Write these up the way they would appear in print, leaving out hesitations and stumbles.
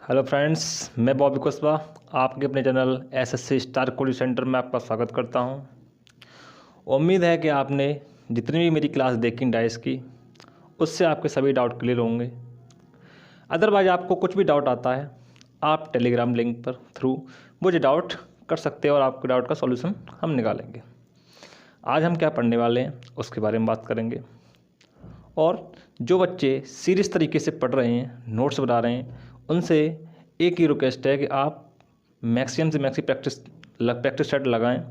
Hello friends, मैं बॉबी कुशवाहा आपके अपने channel SSC star coaching centre में आपका स्वागत करता हूं। उम्मीद है कि आपने जितनी भी मेरी क्लास देखी डाइस की उससे आपके सभी डाउट क्लियर होंगे। अदरवाइज आपको कुछ भी डाउट आता है आप टेलीग्राम लिंक पर थ्रू मुझे डाउट कर सकते हैं और आपके डाउट का सॉल्यूशन हम निकालेंगे। आज हम क्या पढ़ने वाले हैं उसके बारे में बात करेंगे। और जो बच्चे सीरियस तरीके से पढ़ रहे हैं, नोट्स बना रहे हैं, उनसे एक ही रिक्वेस्ट है कि आप मैक्सिमम से मैक्सी प्रैक्टिस सेट लगाएं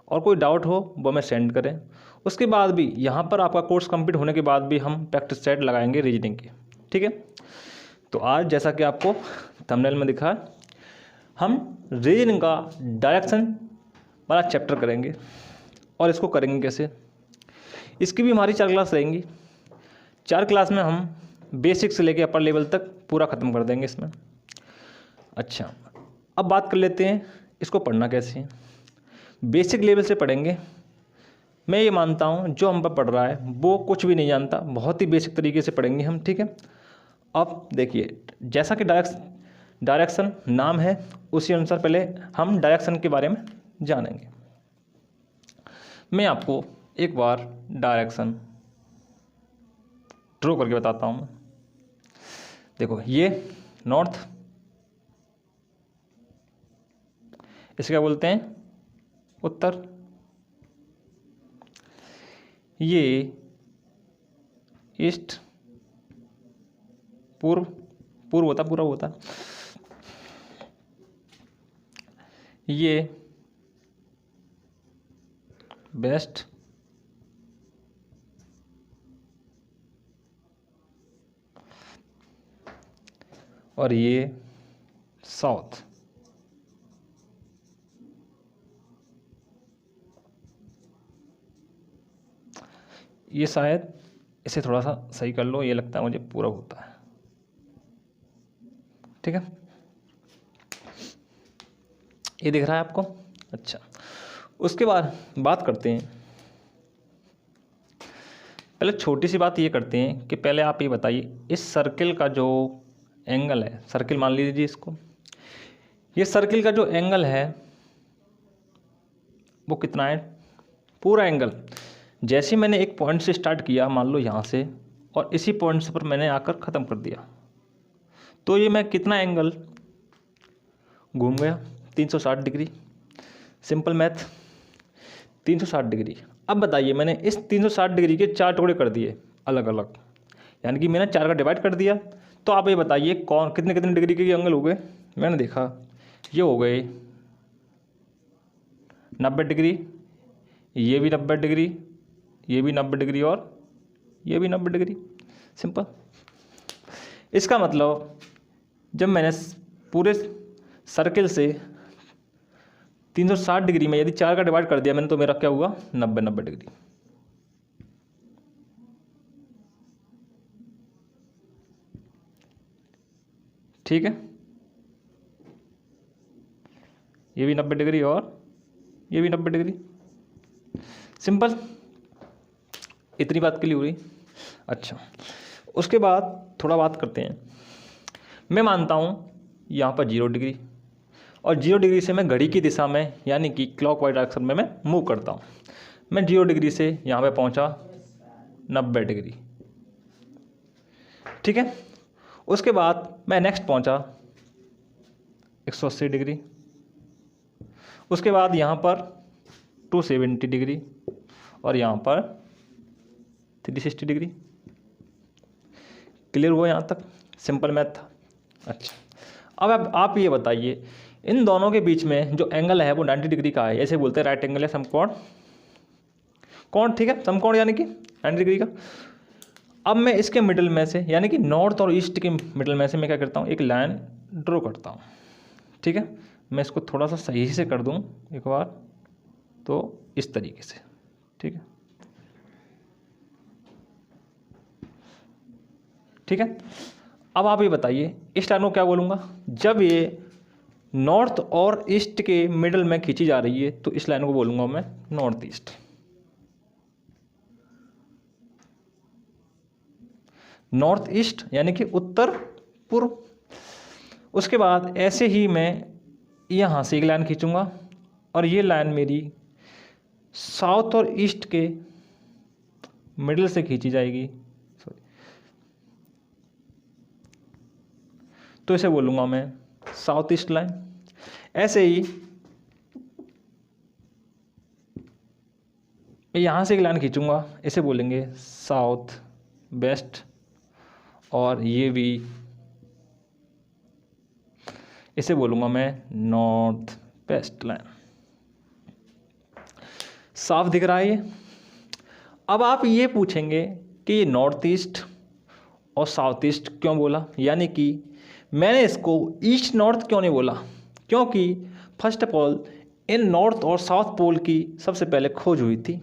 और कोई डाउट हो वो मैं सेंड करें। उसके बाद भी यहाँ पर आपका कोर्स कंप्लीट होने के बाद भी हम प्रैक्टिस सेट लगाएंगे रीजनिंग के। ठीक है, तो आज जैसा कि आपको थंबनेल में दिखा हम रीजनिंग का डायरेक्शन वाला चैप्टर करेंगे। और इसको करेंगे कैसे, इसकी भी हमारी 4 क्लास रहेंगी। 4 क्लास में हम बेसिक से लेके अपर लेवल तक पूरा ख़त्म कर देंगे इसमें। अच्छा, अब बात कर लेते हैं इसको पढ़ना कैसे है। बेसिक लेवल से पढ़ेंगे। मैं ये मानता हूँ जो हम पर पढ़ रहा है वो कुछ भी नहीं जानता, बहुत ही बेसिक तरीके से पढ़ेंगे हम। ठीक है, अब देखिए जैसा कि डायरेक्शन नाम है उसी अनुसार पहले हम डायरेक्शन के बारे में जानेंगे। मैं आपको एक बार डायरेक्शन ड्रॉ करके बताता हूँ। देखो ये नॉर्थ, इसे क्या बोलते हैं उत्तर। ये ईस्ट, पूर्व, पूर्व होता पूर्व होता। ये वेस्ट, और ये साउथ। ये शायद इसे थोड़ा सा सही कर लो, ये लगता है मुझे पूरा होता है। ठीक है, ये दिख रहा है आपको। अच्छा, उसके बाद बात करते हैं, पहले छोटी सी बात ये करते हैं कि पहले आप ये बताइए इस सर्किल का जो एंगल है, सर्किल मान लीजिए इसको, ये सर्किल का जो एंगल है वो कितना है, पूरा एंगल। जैसे मैंने एक पॉइंट से स्टार्ट किया, मान लो यहाँ से, और इसी पॉइंट से पर मैंने आकर ख़त्म कर दिया, तो ये मैं कितना एंगल घूम गया, 360 डिग्री। Simple math, 360 degree. अब बताइए मैंने इस 360 डिग्री के 4 टुकड़े कर दिए अलग अलग, यानी कि मैंने 4 का डिवाइड कर दिया। तो आप ये बताइए कौन कितने कितने डिग्री के एंगल हो गए। मैंने देखा ये हो गए 90 डिग्री, ये भी 90 डिग्री, ये भी 90 डिग्री, और ये भी 90 डिग्री। सिंपल। इसका मतलब जब मैंने पूरे सर्किल से 360 डिग्री में यदि 4 का डिवाइड कर दिया मैंने, तो मेरा क्या हुआ 90 डिग्री। ठीक है, ये भी 90 डिग्री और ये भी 90 डिग्री। सिंपल, इतनी बात के लिए हो रही। अच्छा, उसके बाद थोड़ा बात करते हैं। मैं मानता हूँ यहाँ पर 0 डिग्री, और 0 डिग्री से मैं घड़ी की दिशा में यानी कि क्लॉकवाइज डायरेक्शन में मैं मूव करता हूँ। मैं 0 डिग्री से यहाँ पे पहुँचा 90 डिग्री। ठीक है, उसके बाद मैं नेक्स्ट पहुँचा 180 डिग्री, उसके बाद यहाँ पर 270 डिग्री, और यहाँ पर 360 डिग्री। क्लियर हुआ यहाँ तक, सिंपल मैथ था। अच्छा, अब आप ये बताइए इन दोनों के बीच में जो एंगल है वो 90 डिग्री का है, ऐसे बोलते हैं राइट एंगल है समकोण। कोण, ठीक है, समकोण यानी कि 90 डिग्री का। अब मैं इसके मिडिल में से यानी कि नॉर्थ और ईस्ट के मिडिल में से मैं क्या करता हूँ, एक लाइन ड्रॉ करता हूँ। ठीक है, मैं इसको थोड़ा सा सही से कर दूँ एक बार, तो इस तरीके से। ठीक है, ठीक है। अब आप ये बताइए इस लाइन को क्या बोलूँगा, जब ये नॉर्थ और ईस्ट के मिडल में खींची जा रही है तो इस लाइन को बोलूँगा मैं नॉर्थ ईस्ट। नॉर्थ ईस्ट यानी कि उत्तर पूर्व। उसके बाद ऐसे ही मैं यहाँ से एक लाइन खींचूँगा और ये लाइन मेरी साउथ और ईस्ट के मिडिल से खींची जाएगी, तो इसे बोलूँगा मैं साउथ ईस्ट लाइन। ऐसे ही मैं यहाँ से एक लाइन खींचूँगा, इसे बोलेंगे साउथ वेस्ट, और ये भी इसे बोलूँगा मैं नॉर्थ वेस्ट लाइन। साफ दिख रहा है ये। अब आप ये पूछेंगे कि ये नॉर्थ ईस्ट और साउथ ईस्ट क्यों बोला, यानी कि मैंने इसको ईस्ट नॉर्थ क्यों नहीं बोला, क्योंकि first of all in north और साउथ पोल की सबसे पहले खोज हुई थी,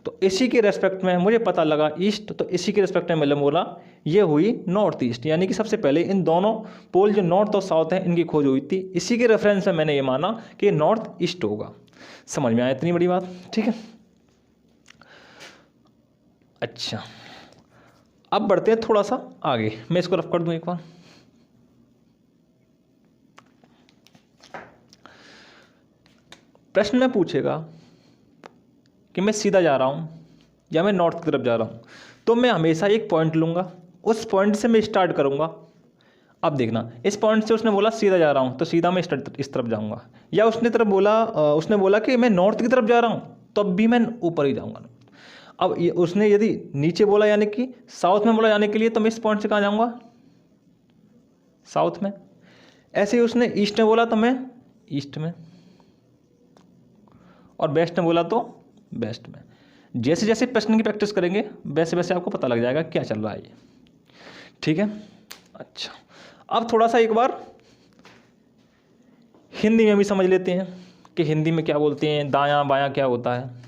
तो इसी के रेस्पेक्ट में मुझे पता लगा ईस्ट, तो इसी के रेस्पेक्ट में मैंने बोला ये हुई नॉर्थ ईस्ट, यानी कि सबसे पहले इन दोनों पोल जो नॉर्थ और साउथ हैं इनकी खोज हुई थी। इसी के रेफरेंस में मैंने ये माना कि नॉर्थ ईस्ट होगा। समझ में आया इतनी बड़ी बात? ठीक है, अच्छा अब बढ़ते हैं थोड़ा सा आगे। मैं इसको रफ कर दूं एक बार। प्रश्न में पूछेगा कि मैं सीधा जा रहा हूं या मैं नॉर्थ की तरफ जा रहा हूं, तो मैं हमेशा एक पॉइंट लूंगा, उस पॉइंट से मैं स्टार्ट करूंगा। अब देखना, इस पॉइंट से उसने बोला सीधा जा रहा हूं, तो सीधा मैं इस तरफ जाऊंगा, या उसने बोला कि मैं नॉर्थ की तरफ जा रहा हूं, तब भी मैं ऊपर ही जाऊंगा। अब ये उसने यदि नीचे बोला यानी कि साउथ में बोला जाने के लिए, तो मैं इस पॉइंट से कहाँ जाऊंगा? साउथ में। ऐसे ही उसने ईस्ट में बोला तो मैं ईस्ट में, और वेस्ट में बोला तो वेस्ट में। जैसे जैसे प्रश्न की प्रैक्टिस करेंगे वैसे वैसे आपको पता लग जाएगा क्या चल रहा है ये। ठीक है, अच्छा अब थोड़ा सा एक बार हिंदी में भी समझ लेते हैं कि हिंदी में क्या बोलते हैं, दायां बायां क्या होता है।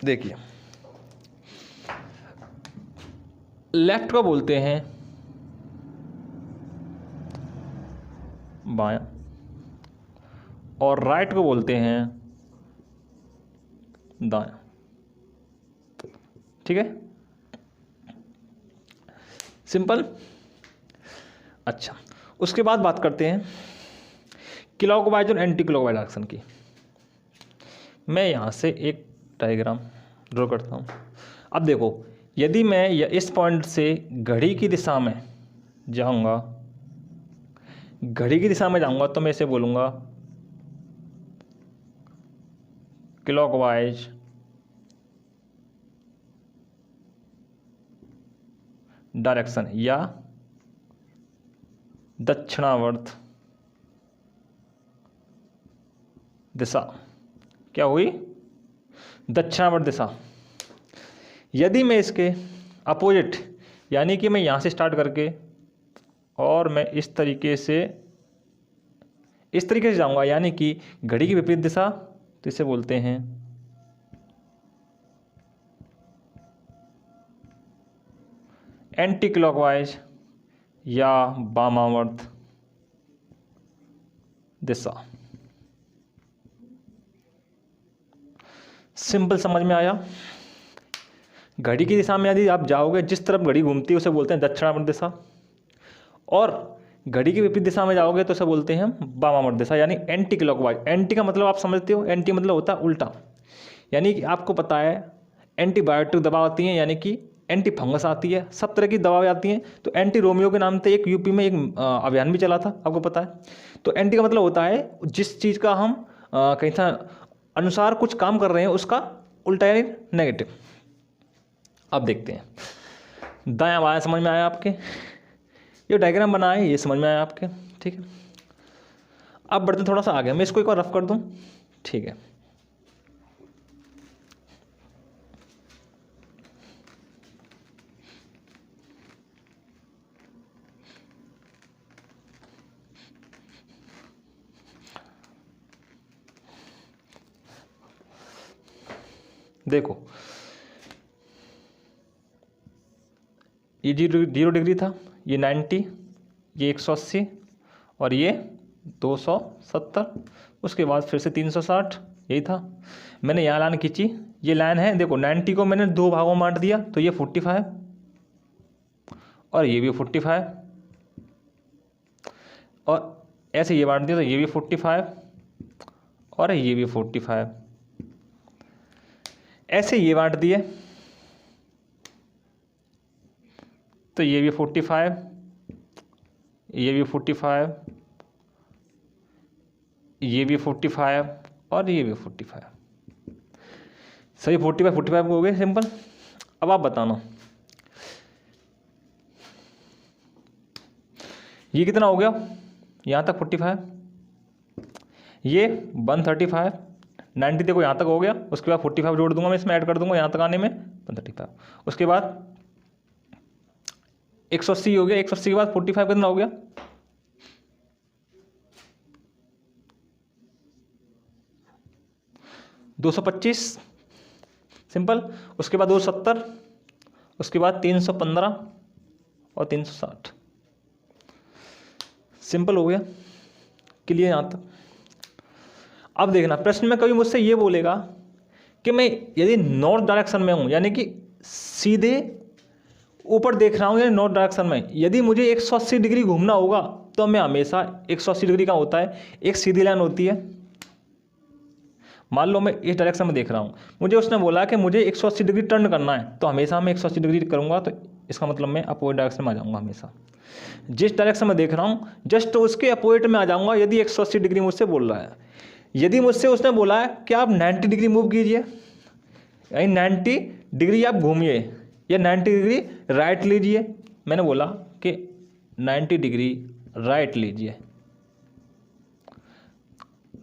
देखिए, लेफ्ट को बोलते हैं बायां और राइट को बोलते हैं दायां। ठीक है, सिंपल। अच्छा, उसके बाद बात करते हैं क्लॉकवाइज और एंटी क्लॉकवाइज डायरेक्शन की। मैं यहाँ से एक डायग्राम ड्रॉ करता हूँ। अब देखो, यदि मैं इस पॉइंट से घड़ी की दिशा में जाऊँगा, तो मैं इसे बोलूँगा क्लॉकवाइज डायरेक्शन या दक्षिणावर्त दिशा। क्या हुई? दक्षिणावर्त दिशा। यदि मैं इसके अपोजिट, यानी कि मैं यहाँ से स्टार्ट करके और मैं इस तरीके से जाऊँगा, यानी कि घड़ी की विपरीत दिशा, तो इसे बोलते हैं एंटी क्लॉकवाइज या वामावर्त दिशा। सिंपल, समझ में आया? घड़ी की दिशा में यदि आप जाओगे, जिस तरफ घड़ी घूमती है उसे बोलते हैं दक्षिणावर्त दिशा, और घड़ी की विपरीत दिशा में जाओगे तो उसे बोलते हैं वामावर्त दिशा, यानी एंटी क्लॉकवाइज। एंटी का मतलब आप समझते हो, एंटी मतलब होता है उल्टा। यानी कि आपको पता है एंटीबायोटिक दवा आती है, यानी कि एंटी फंगस आती है, सब तरह की दवाएं आती हैं। तो एंटी रोमियो के नाम से एक यूपी में एक अभियान भी चला था, आपको पता है। तो एंटी का मतलब होता है जिस चीज़ का हम कहीं सा अनुसार कुछ काम कर रहे हैं उसका उल्टा, यानी नेगेटिव। अब देखते हैं दायां बायां। समझ में आया आपके? ये डायग्राम बना है, ये समझ में आया आपके? ठीक है, अब बढ़ते थोड़ा सा आगे। मैं इसको एक बार रफ कर दूं। ठीक है, देखो ये 0 डिग्री था, ये 90, ये 180 और ये 270। उसके बाद फिर से 360, यही था। मैंने यहाँ लाइन खींची, ये लाइन है। देखो 90 को मैंने 2 भागों में बांट दिया, तो ये 45 और ये भी 45, और ऐसे ये बांट दिया तो ये भी 45 और ये भी 45, ऐसे ये बांट दिए तो ये भी 45, ये भी 45, ये भी 45 और ये भी 45, सही 45 45 हो गए सिंपल। अब आप बताना ये कितना हो गया, यहाँ तक 45, ये 135, 90 देखो यहाँ तक हो गया, उसके बाद 45 जोड़ दूंगा मैं, इसमें ऐड कर दूंगा यहाँ तक आने में 135, उसके बाद 180 हो गया, 180 के बाद 45 कितना हो गया, 225 सिंपल, उसके बाद 270, उसके बाद 315 और 360, सिंपल हो गया, क्लियर यहाँ तक। अब देखना प्रश्न में कभी मुझसे ये बोलेगा कि मैं यदि नॉर्थ डायरेक्शन में हूँ, यानी कि सीधे ऊपर देख रहा हूँ यानी नॉर्थ डायरेक्शन में, यदि मुझे 180 डिग्री घूमना होगा तो मैं हमेशा 180 डिग्री का होता है, एक सीधी लाइन होती है। मान लो मैं इस डायरेक्शन में देख रहा हूँ, मुझे उसने बोला कि मुझे 180 डिग्री टर्न करना है, तो हमेशा मैं 180 डिग्री करूँगा, तो इसका मतलब मैं अपोजिट डायरेक्शन में आ जाऊँगा। हमेशा जिस डायरेक्शन में देख रहा हूँ जस्ट उसके अपोजिट में आ जाऊँगा यदि 180 डिग्री मुझसे बोल रहा है। यदि मुझसे उसने बोला है कि आप 90 डिग्री मूव कीजिए, यानी 90 डिग्री आप घूमिए या 90 डिग्री राइट लीजिए, मैंने बोला कि 90 डिग्री राइट लीजिए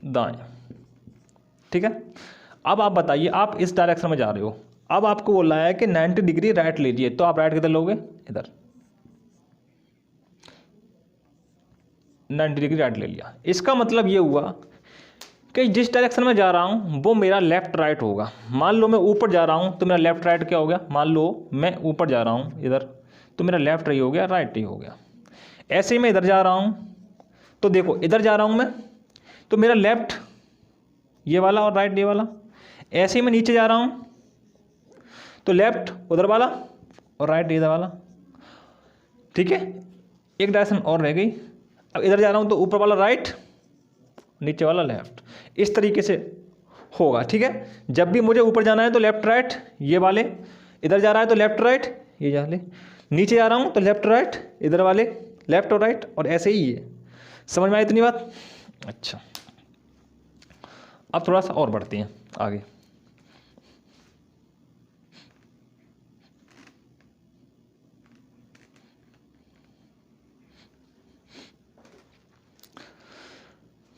दाएं, ठीक है। अब आप बताइए, आप इस डायरेक्शन में जा रहे हो, अब आपको बोला है कि 90 डिग्री राइट लीजिए, तो आप राइट किधर लोगे, इधर 90 डिग्री राइट ले लिया। इसका मतलब ये हुआ कि जिस डायरेक्शन में जा रहा हूँ वो मेरा लेफ्ट राइट होगा। मान लो मैं ऊपर जा रहा हूँ तो मेरा लेफ्ट राइट क्या हो गया, मान लो मैं ऊपर जा रहा हूँ इधर, तो मेरा लेफ्ट ही हो गया, राइट ही हो गया। ऐसे ही मैं इधर जा रहा हूँ तो देखो इधर जा रहा हूँ मैं, तो मेरा लेफ्ट ये वाला और राइट ये वाला। ऐसे ही मैं नीचे जा रहा हूँ तो लेफ्ट उधर वाला और राइट इधर वाला, ठीक है। एक डायरेक्शन और रह गई। अब इधर जा रहा हूँ तो ऊपर वाला राइट, नीचे वाला लेफ्ट, इस तरीके से होगा, ठीक है। जब भी मुझे ऊपर जाना है तो लेफ्ट राइट ये वाले, इधर जा रहा है तो लेफ्ट राइट ये वाले, नीचे जा रहा हूँ तो लेफ्ट राइट इधर वाले, लेफ्ट और राइट, और ऐसे ही है। समझ में आई इतनी बात? अच्छा, अब थोड़ा सा और बढ़ते हैं आगे।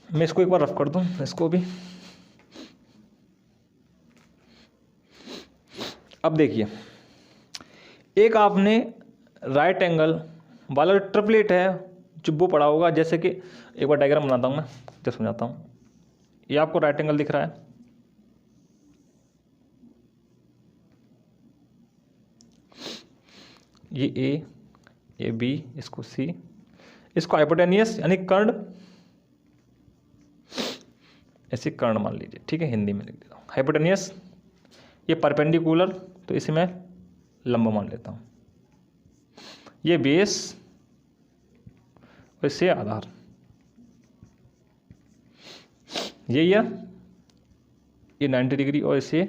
मैं इसको एक बार रफ कर दूं, इसको भी। अब देखिए, एक आपने राइट एंगल वाला ट्रिपलेट है जो वो पड़ा होगा, जैसे कि एक बार डायग्राम बनाता हूँ मैं, जब समझाता हूँ। ये आपको राइट एंगल दिख रहा है, ये ए, ये बी, इसको सी, इसको हाइपोटेनियस यानी कर्ण, ऐसे कर्ण मान लीजिए, ठीक है, हिंदी में लिख देता हूँ हाइपोटेनियस। ये परपेंडिकुलर तो इसे मैं लंबा मान लेता हूँ। ये बेस और इससे आधार, ये 90 डिग्री और इसे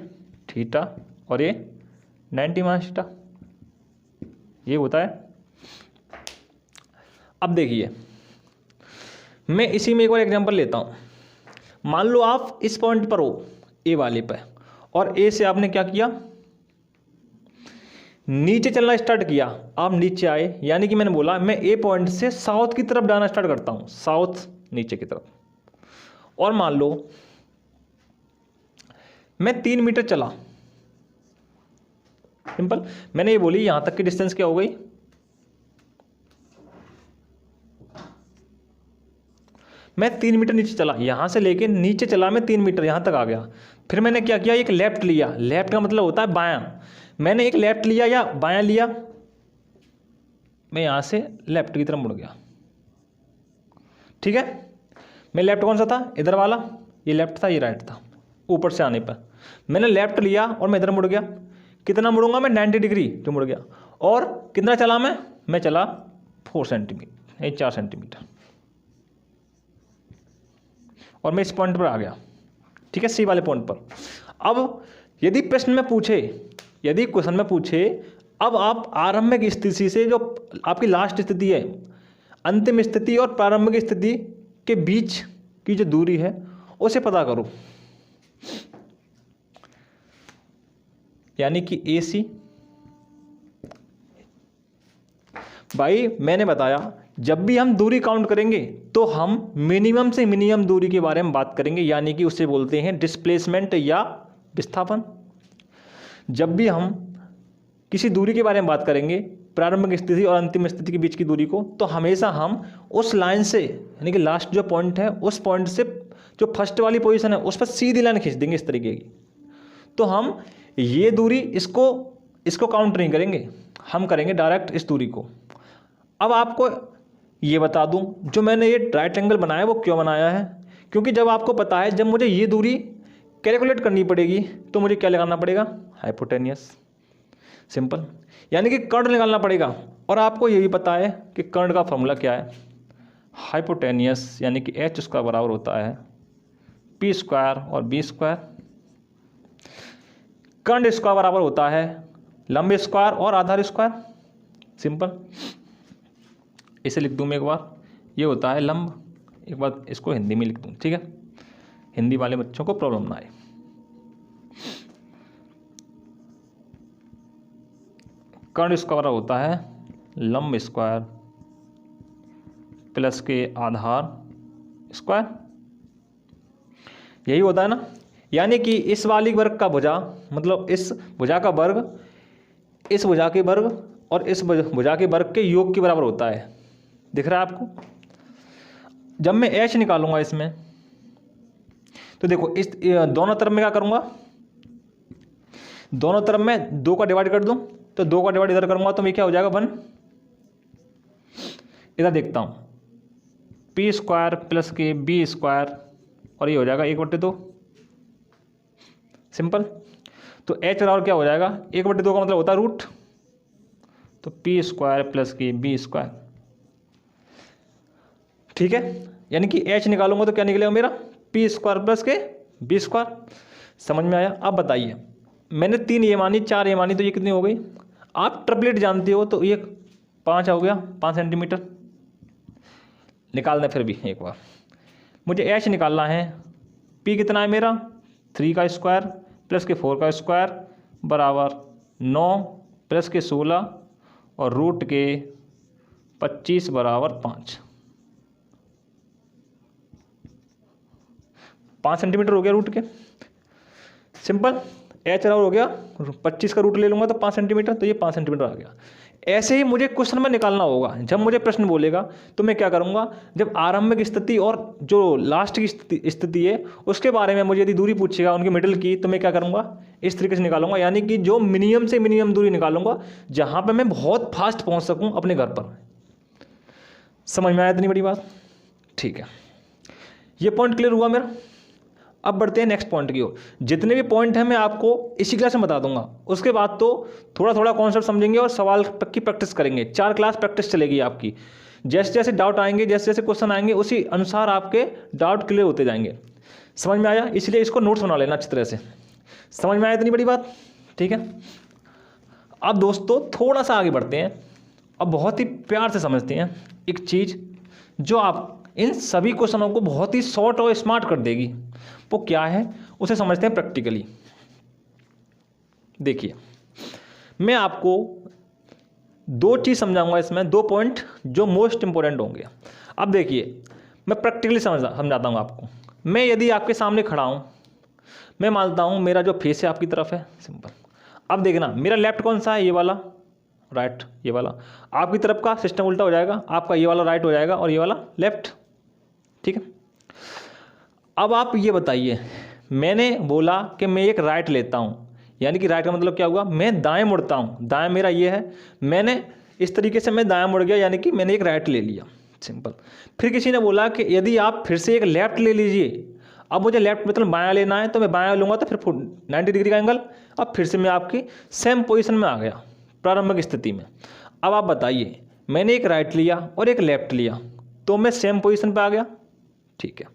थीटा और ये 90 माइनस थीटा, ये होता है। अब देखिए, मैं इसी में एक और एग्जांपल लेता हूँ। मान लो आप इस पॉइंट पर हो, ए वाले पे, और ए से आपने क्या किया, नीचे चलना स्टार्ट किया। आप नीचे आए, यानी कि मैंने बोला मैं ए पॉइंट से साउथ की तरफ जाना स्टार्ट करता हूँ, साउथ नीचे की तरफ। और मान लो मैं 3 मीटर चला, सिंपल, मैंने ये बोली यहां तक की डिस्टेंस क्या हो गई, मैं 3 मीटर नीचे चला, यहां से लेके नीचे चला मैं 3 मीटर, यहां तक आ गया। फिर मैंने क्या किया, एक लेफ्ट लिया, लेफ्ट का मतलब होता है बायां। मैंने एक लेफ्ट लिया या बायां लिया, मैं यहां से लेफ्ट की तरफ मुड़ गया, ठीक है। मैं लेफ्ट कौन सा था, इधर वाला, ये लेफ्ट था, ये राइट था। ऊपर से आने पर मैंने लेफ्ट लिया और मैं इधर मुड़ गया। कितना मुड़ूंगा मैं, 90 डिग्री जो मुड़ गया। और कितना चला मैं, मैं चला 4 सेंटीमीटर, 4 सेंटीमीटर, और मैं इस पॉइंट पर आ गया, ठीक है, सी वाले पॉइंट पर। अब यदि प्रश्न में पूछे, यदि क्वेश्चन में पूछे, अब आप आरंभिक स्थिति से जो आपकी लास्ट स्थिति है, अंतिम स्थिति और प्रारंभिक स्थिति के बीच की जो दूरी है उसे पता करो, यानी कि AC। भाई मैंने बताया जब भी हम दूरी काउंट करेंगे तो हम मिनिमम से मिनिमम दूरी के बारे में बात करेंगे, यानी कि उसे बोलते हैं डिस्प्लेसमेंट या विस्थापन। जब भी हम किसी दूरी के बारे में बात करेंगे, प्रारंभिक स्थिति और अंतिम स्थिति के बीच की दूरी को, तो हमेशा हम उस लाइन से, यानी कि लास्ट जो पॉइंट है उस पॉइंट से जो फर्स्ट वाली पोजीशन है उस पर सीधी लाइन खींच देंगे इस तरीके की। तो हम ये दूरी इसको काउंट नहीं करेंगे, हम करेंगे डायरेक्ट इस दूरी को। अब आपको ये बता दूं, जो मैंने ये राइट एंगल बनाया वो क्यों बनाया है, क्योंकि जब आपको पता है जब मुझे ये दूरी कैलकुलेट करनी पड़ेगी तो मुझे क्या लगाना पड़ेगा, हाइपोटेनियस, सिंपल, यानी कि कर्ण निकालना पड़ेगा। और आपको ये भी पता है कि कर्ण का फॉर्मूला क्या है, हाइपोटेनियस, यानी कि h² बराबर होता है p² और b²। कर्ण स्क्वायर बराबर होता है लंब स्क्वायर और आधार स्क्वायर, सिंपल। इसे लिख दूं मैं एक बार, ये होता है लंब, एक बार इसको हिंदी में लिख दूं, ठीक है, हिंदी वाले बच्चों को प्रॉब्लम ना आए। कर्ण स्क्वायर होता है लंब स्क्वायर प्लस के आधार स्क्वायर, यही होता है ना। यानी कि इस वाली वर्ग का भुजा, मतलब इस भुजा का वर्ग इस भुजा के वर्ग और इस भुजा के वर्ग के योग के बराबर होता है, दिख रहा है आपको। जब मैं h निकालूंगा इसमें, तो देखो इस दोनों तरफ में क्या करूंगा, दोनों तरफ में 2 का डिवाइड कर दूं, तो 2 का डिवाइड इधर करूंगा तो मैं क्या हो जाएगा 1। इधर देखता हूं, p² प्लस के b² और ये हो जाएगा 1/2, सिंपल। तो h बराबर क्या हो जाएगा, 1/2 का मतलब होता है रूट, तो p² प्लस के b², ठीक है। यानी कि h निकालूंगा तो क्या निकलेगा मेरा, p² प्लस के b²। समझ में आया। अब बताइए, मैंने 3 ये मानी, 4 ये मानी, तो ये कितनी हो गई। आप ट्रिपलेट जानते हो, तो ये 5 हो गया, 5 सेंटीमीटर निकालना। फिर भी एक बार मुझे h निकालना है, p कितना है मेरा 3 का स्क्वायर प्लस के 4 का स्क्वायर बराबर 9 प्लस के 16 और रूट के 25 बराबर 5 सेंटीमीटर हो गया रूट के, सिंपल। h बराबर हो गया 25 का रूट ले लूँगा तो 5 सेंटीमीटर, तो ये 5 सेंटीमीटर आ गया। ऐसे ही मुझे क्वेश्चन में निकालना होगा। जब मुझे प्रश्न बोलेगा तो मैं क्या करूँगा, जब आरंभिक स्थिति और जो लास्ट की स्थिति है उसके बारे में मुझे यदि दूरी पूछेगा उनकी मिडिल की, तो मैं क्या करूँगा, इस तरीके से निकालूंगा। यानी कि जो मिनिमम से मिनिमम दूरी निकालूंगा जहाँ पर मैं बहुत फास्ट पहुँच सकूँ अपने घर पर। समझ में आया इतनी बड़ी बात, ठीक है। ये पॉइंट क्लियर हुआ मेरा। अब बढ़ते हैं नेक्स्ट पॉइंट की ओर। जितने भी पॉइंट हैं मैं आपको इसी क्लास में बता दूंगा, उसके बाद तो थोड़ा थोड़ा कॉन्सेप्ट समझेंगे और सवाल तक की प्रैक्टिस करेंगे। 4 क्लास प्रैक्टिस चलेगी आपकी। जैसे जैसे डाउट आएंगे, जैसे जैसे क्वेश्चन आएंगे, उसी अनुसार आपके डाउट क्लियर होते जाएंगे। समझ में आया, इसलिए इसको नोट्स बना लेना अच्छी तरह से। समझ में आया इतनी बड़ी बात, ठीक है। अब दोस्तों थोड़ा सा आगे बढ़ते हैं। अब बहुत ही प्यार से समझते हैं एक चीज़ जो आप इन सभी क्वेश्चनों को बहुत ही शॉर्ट और स्मार्ट कर देगी। वो क्या है, उसे समझते हैं प्रैक्टिकली। देखिए, मैं आपको 2 चीज़ समझाऊंगा इसमें, 2 पॉइंट जो मोस्ट इंपॉर्टेंट होंगे। अब देखिए, मैं प्रैक्टिकली समझाता हूँ आपको। मैं यदि आपके सामने खड़ा हूँ, मैं मानता हूँ मेरा जो फेस है आपकी तरफ है, सिंपल। अब देखना, मेरा लेफ्ट कौन सा है, ये वाला, राइट ये वाला। आपकी तरफ का सिस्टम उल्टा हो जाएगा, आपका ये वाला राइट हो जाएगा और ये वाला लेफ्ट, ठीक है। अब आप ये बताइए, मैंने बोला कि मैं एक राइट लेता हूँ, यानी कि राइट का मतलब क्या हुआ, मैं दाएं मुड़ता हूँ। दाएं मेरा ये है, मैंने इस तरीके से मैं दाएं मुड़ गया, यानी कि मैंने एक राइट ले लिया, सिंपल। फिर किसी ने बोला कि यदि आप फिर से एक लेफ्ट ले लीजिए। अब मुझे लेफ्ट मतलब बायां लेना है, तो मैं बायां लूँगा तो फिर 90 डिग्री का एंगल। अब फिर से मैं आपकी सेम पोजीशन में आ गया प्रारंभिक स्थिति में। अब आप बताइए, मैंने एक राइट लिया और एक लेफ्ट लिया, तो मैं सेम पोजीशन पे आ गया। ठीक है,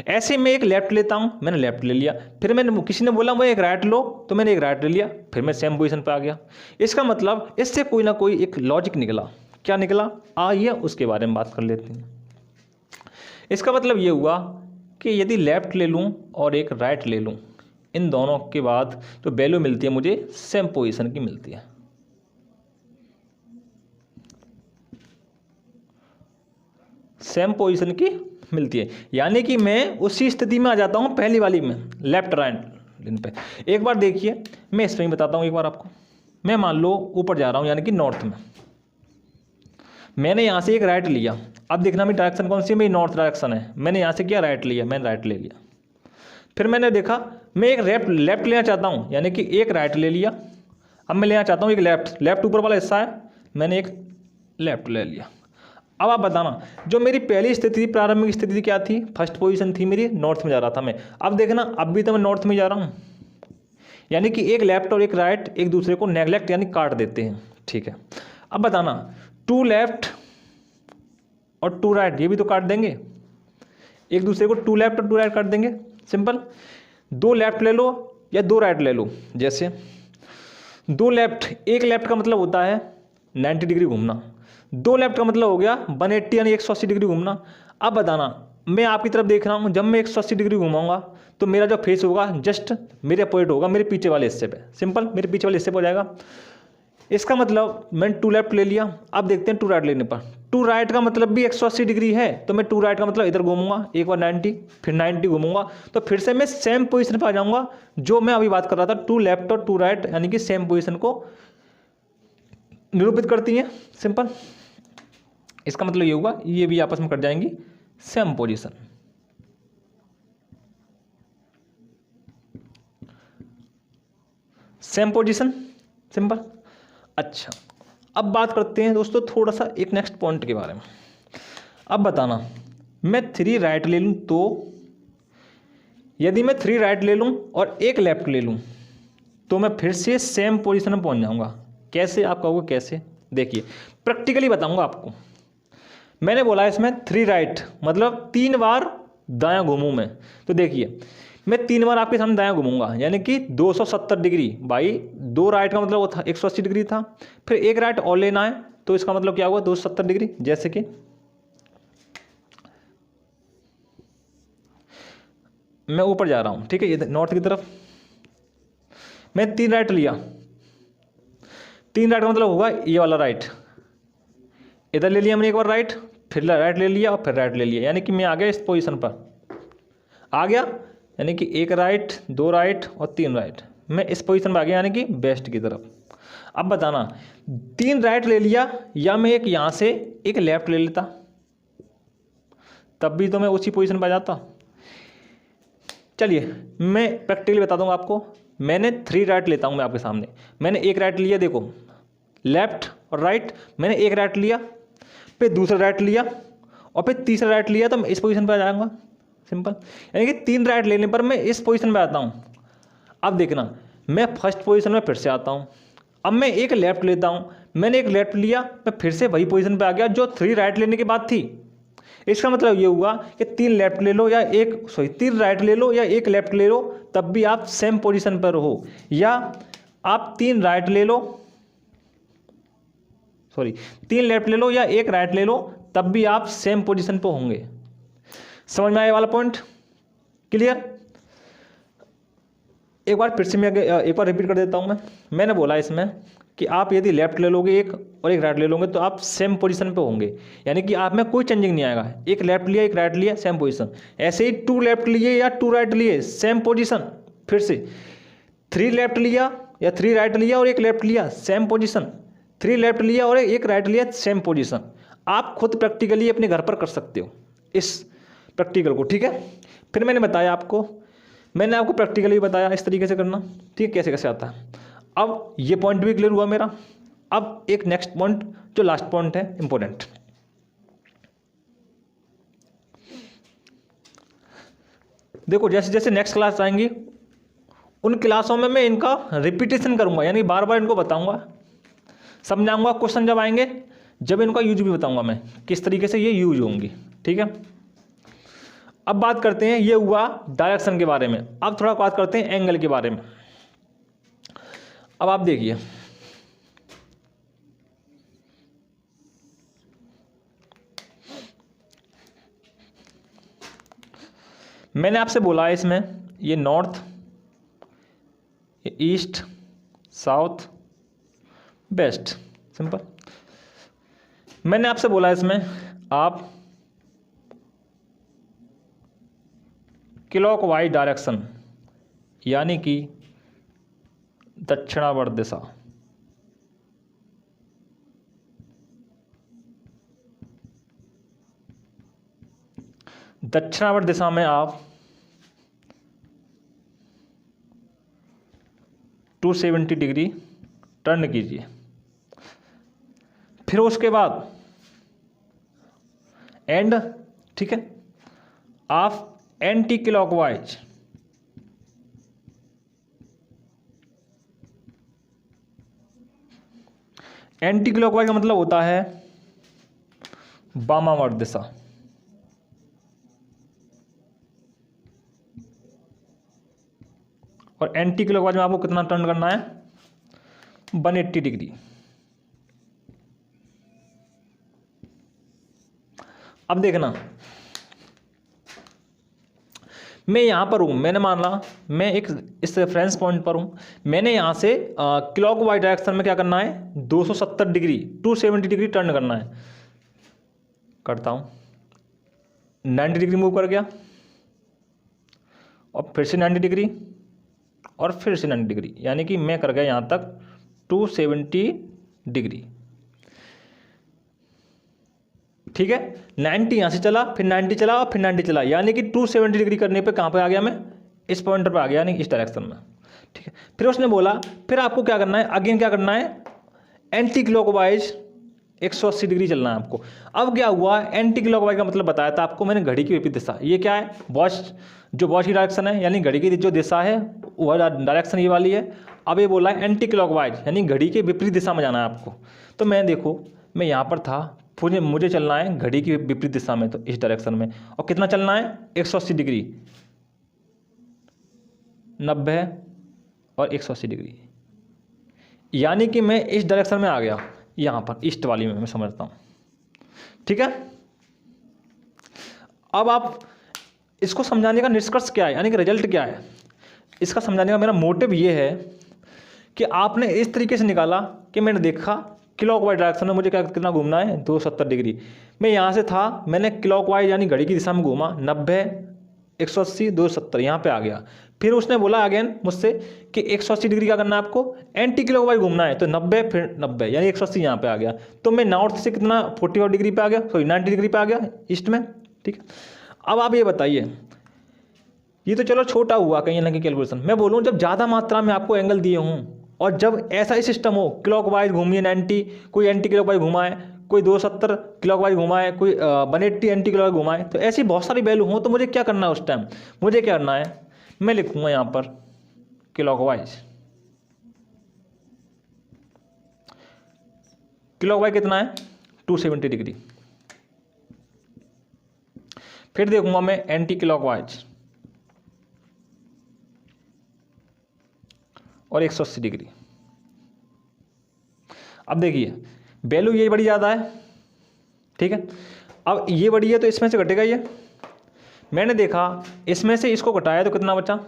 ऐसे मैं एक लेफ्ट लेता हूँ, मैंने लेफ्ट ले लिया, फिर मैंने किसी ने बोला मैं एक राइट लो, तो मैंने एक राइट ले लिया, फिर मैं सेम पोजीशन पे आ गया। इसका मतलब इससे कोई ना कोई एक लॉजिक निकला। क्या निकला, आइए उसके बारे में बात कर लेते हैं। इसका मतलब ये हुआ कि यदि लेफ्ट ले लूँ और एक राइट ले लूँ, इन दोनों के बाद जो वैल्यू मिलती है मुझे सेम पोजीशन की मिलती है। सेम पोजीशन की मिलती है, यानी कि मैं उसी स्थिति में आ जाता हूँ पहली वाली में, लेफ्ट राइट लेन पे। एक बार देखिए, मैं इसमें ही बताता हूँ एक बार आपको। मैं मान लो ऊपर जा रहा हूँ, यानी कि नॉर्थ में। मैंने यहाँ से एक राइट लिया, अब देखना मेरी डायरेक्शन कौन सी है, मेरी नॉर्थ डायरेक्शन है। मैंने यहाँ से क्या राइट लिया, मैंने राइट ले लिया। फिर मैंने देखा मैं एक लेफ्ट लेना चाहता हूँ, यानी कि एक राइट ले लिया। अब मैं लेना चाहता हूँ एक लेफ्ट ऊपर वाला हिस्सा है, मैंने एक लेफ्ट ले लिया। अब आप बताना, जो मेरी पहली स्थिति थी, प्रारंभिक स्थिति क्या थी, फर्स्ट पोजीशन थी मेरी, नॉर्थ में जा रहा था मैं। अब देखना, अब भी तो मैं नॉर्थ में जा रहा हूँ, यानी कि एक लेफ्ट और एक राइट एक दूसरे को नेगलेक्ट यानी काट देते हैं। ठीक है, अब बताना, टू लेफ्ट और टू राइट ये भी तो काट देंगे एक दूसरे को, टू लेफ्ट और टू राइट काट देंगे। सिंपल, दो लेफ्ट ले लो या दो राइट ले लो। जैसे दो लेफ्ट, एक लेफ्ट का मतलब होता है 90 डिग्री घूमना, दो लेफ्ट का मतलब हो गया 180 यानी 180 डिग्री घूमना। अब बताना, मैं आपकी तरफ देख रहा हूँ, जब मैं 180 डिग्री घुमाऊंगा तो मेरा जो फेस होगा जस्ट मेरे अपोजिट होगा, मेरे पीछे वाले हिस्से पे। सिंपल, मेरे पीछे वाले हिस्से पे हो जाएगा। इसका मतलब मैंने टू लेफ्ट ले लिया। अब देखते हैं टू राइट लेने पर, टू राइट का मतलब भी 180 डिग्री है, तो मैं टू राइट का मतलब इधर घूमूंगा एक बार 90, फिर 90 घूमूंगा, तो फिर से मैं सेम पोजीशन पर आ जाऊंगा जो मैं अभी बात कर रहा था, टू लेफ्ट और टू राइट यानी कि सेम पोजीशन को निरूपित करती हैं। सिंपल, इसका मतलब ये हुआ ये भी आपस में कट जाएंगी, same position. Same position, simple. अच्छा, अब बात करते हैं दोस्तों थोड़ा सा एक नेक्स्ट पॉइंट के बारे में। अब बताना, मैं थ्री राइट ले लूं, तो यदि मैं थ्री राइट ले लूं और एक लेफ्ट ले लूं तो मैं फिर से सेम पोजीशन में पहुंच जाऊंगा। कैसे, आप कहोगे कैसे? देखिए, प्रैक्टिकली बताऊंगा आपको। मैंने बोला इसमें थ्री राइट मतलब 3 बार दायां घूमूं मैं, तो देखिए मैं 3 बार आपके सामने दायां घूमूंगा, यानी कि 270 डिग्री। भाई दो राइट का मतलब वो था 180 डिग्री था, फिर एक राइट और लेना है, तो इसका मतलब क्या हुआ 270 डिग्री। जैसे कि मैं ऊपर जा रहा हूँ, ठीक है, ये नॉर्थ की तरफ, मैं 3 राइट लिया। 3 राइट का मतलब होगा ये वाला राइट, इधर ले लिया मैंने एक बार राइट, फिर राइट ले लिया और फिर राइट ले लिया, यानी कि मैं आ गया इस पोजीशन पर आ गया, यानी कि एक राइट, 2 राइट और 3 राइट, मैं इस पोजीशन पर आ गया, यानी कि वेस्ट की तरफ। अब बताना, 3 राइट ले लिया या मैं एक यहाँ से एक लेफ्ट ले लेता, तब भी तो मैं उसी पोजीशन पर आ जाता। चलिए मैं प्रैक्टिकली बता दूंगा आपको। मैंने 3 राइट लेता हूँ मैं आपके सामने, मैंने एक राइट लिया, देखो लेफ्ट और राइट, मैंने एक राइट लिया, फिर दूसरा राइट लिया और फिर तीसरा राइट लिया, तो मैं इस पोजीशन पर आ जाऊंगा। सिंपल, यानी कि 3 राइट लेने पर मैं इस पोजीशन पे आता हूँ। अब देखना, मैं फर्स्ट पोजीशन में फिर से आता हूँ। अब मैं एक लेफ्ट लेता हूँ, मैंने एक लेफ्ट लिया, मैं फिर से वही पोजीशन पे आ गया जो 3 राइट लेने के बाद थी। इसका मतलब ये हुआ कि 3 लेफ्ट ले लो या 3 राइट ले लो या एक लेफ्ट ले लो, तब भी आप सेम पोजीशन पर हो, या आप 3 राइट ले लो, 3 लेफ्ट ले लो या एक राइट ले लो, तब भी आप सेम पोजीशन पर होंगे। समझ में आया वाला पॉइंट? क्लियर? एक बार फिर से मैं एक बार रिपीट कर देता हूं। मैंने बोला इसमें कि आप यदि लेफ्ट ले लोगे एक और एक राइट ले लोगे तो आप सेम पोजीशन पे होंगे, यानी कि आप में कोई चेंजिंग नहीं आएगा। एक लेफ्ट लिया एक राइट लिया सेम पोजीशन, ऐसे ही 2 लेफ्ट लिए या 2 राइट लिए सेम पोजीशन, फिर से 3 लेफ्ट लिया या 3 राइट लिया और एक लेफ्ट लिया सेम पोजीशन, 3 लेफ्ट लिया और एक राइट लिया सेम पोजीशन। आप खुद प्रैक्टिकली अपने घर पर कर सकते हो इस प्रैक्टिकल को, ठीक है। फिर मैंने बताया आपको, मैंने आपको प्रैक्टिकली बताया इस तरीके से करना, ठीक है, कैसे कैसे आता है। अब ये पॉइंट भी क्लियर हुआ मेरा। अब एक नेक्स्ट पॉइंट जो लास्ट पॉइंट है इंपॉर्टेंट, देखो जैसे जैसे नेक्स्ट क्लास आएंगी उन क्लासों में मैं इनका रिपीटेशन करूंगा, यानी बार बार इनको बताऊंगा, समझाऊंगा। क्वेश्चन जब आएंगे जब इनका यूज भी बताऊंगा मैं किस तरीके से ये यूज होंगी, ठीक है। अब बात करते हैं, ये हुआ डायरेक्शन के बारे में। अब थोड़ा बात करते हैं एंगल के बारे में। अब आप देखिए, मैंने आपसे बोला है इसमें ये north, east, south, west, simple. मैंने आपसे बोला इसमें आप क्लॉकवाइज डायरेक्शन यानी कि दक्षिणावर्त दिशा, दक्षिणावर्त दिशा में आप 270 डिग्री टर्न कीजिए। फिर उसके बाद एंड, ठीक है, आप एंटी क्लॉकवाइज एंटी क्लॉकवाइज का मतलब होता है वामावर्त दिशा। और एंटी क्लॉकवाइज में आपको कितना टर्न करना है? 180 डिग्री। अब देखना, मैं यहाँ पर हूँ, मैंने माना मैं एक इस रेफरेंस पॉइंट पर हूँ, मैंने यहाँ से क्लॉकवाइज डायरेक्शन में क्या करना है? 270 डिग्री 270 डिग्री टर्न करना है। करता हूँ, 90 डिग्री मूव कर गया, और फिर से 90 डिग्री, और फिर से 90 डिग्री, यानी कि मैं कर गया यहाँ तक 270 डिग्री, ठीक है। 90 यहाँ से चला, फिर 90 चला, और फिर 90 चला, यानी कि 270 डिग्री करने पे कहाँ पे आ गया मैं? इस पॉइंटर पे आ गया, यानी इस डायरेक्शन में, ठीक है। फिर उसने बोला फिर आपको क्या करना है? अगेन क्या करना है? एंटी क्लॉकवाइज 180 डिग्री चलना है आपको। अब क्या हुआ? एंटी क्लॉकवाइज का मतलब बताया था आपको मैंने, घड़ी की विपरीत दिशा। ये क्या है? वॉच, जो वॉच की डायरेक्शन है, यानी घड़ी की जो दिशा है वह डायरेक्शन ये वाली है। अब ये बोला है एंटी क्लॉकवाइज, यानी घड़ी के विपरीत दिशा में जाना है आपको। तो मैं देखो, मैं यहाँ पर था, मुझे चलना है घड़ी की विपरीत दिशा में, तो इस डायरेक्शन में। और कितना चलना है? 180 डिग्री, 90 और 180 डिग्री, यानी कि मैं इस डायरेक्शन में आ गया, यहाँ पर ईस्ट वाली में मैं समझता हूँ, ठीक है। अब आप इसको समझाने का निष्कर्ष क्या है, यानी कि रिजल्ट क्या है? इसका समझाने का मेरा मोटिव ये है कि आपने इस तरीके से निकाला कि मैंने देखा क्लॉकवाइज डायरेक्शन में मुझे क्या कितना घूमना है? 270 डिग्री। मैं यहाँ से था, मैंने क्लॉकवाइज यानी घड़ी की दिशा में घूमा, 90, 180, 270, यहाँ पे आ गया। फिर उसने बोला अगेन मुझसे कि 180 डिग्री क्या करना है आपको? एंटी क्लॉकवाइज घूमना है, तो 90 फिर 90, यानी 180 यहाँ पे आ गया। तो मैं नॉर्थ से कितना 45 डिग्री पे आ गया, सॉरी 90 डिग्री पे आ गया ईस्ट में, ठीक है। अब आप ये बताइए, ये तो चलो छोटा हुआ कहीं ना कहीं कैलकुलेशन। मैं बोलूँ जब ज़्यादा मात्रा में आपको एंगल दिए हों, और जब ऐसा ही सिस्टम हो, क्लॉकवाइज घूमिए 90, कोई एंटी क्लॉकवाइज घुमाए, कोई 270 क्लॉकवाइज घुमाए, कोई 180 एंटी क्लॉकवाइज घुमाए, तो ऐसी बहुत सारी वैल्यू हो, तो मुझे क्या करना है उस टाइम? मुझे क्या करना है? मैं लिखूंगा यहाँ पर क्लॉकवाइज। क्लॉकवाइज कितना है? 270 डिग्री। फिर देखूंगा मैं एंटी क्लॉकवाइज और 180 डिग्री। अब देखिए वैल्यू ये बड़ी ज़्यादा है, ठीक है। अब ये बड़ी है तो इसमें से घटेगा ये। मैंने देखा इसमें से इसको घटाया तो कितना बचा?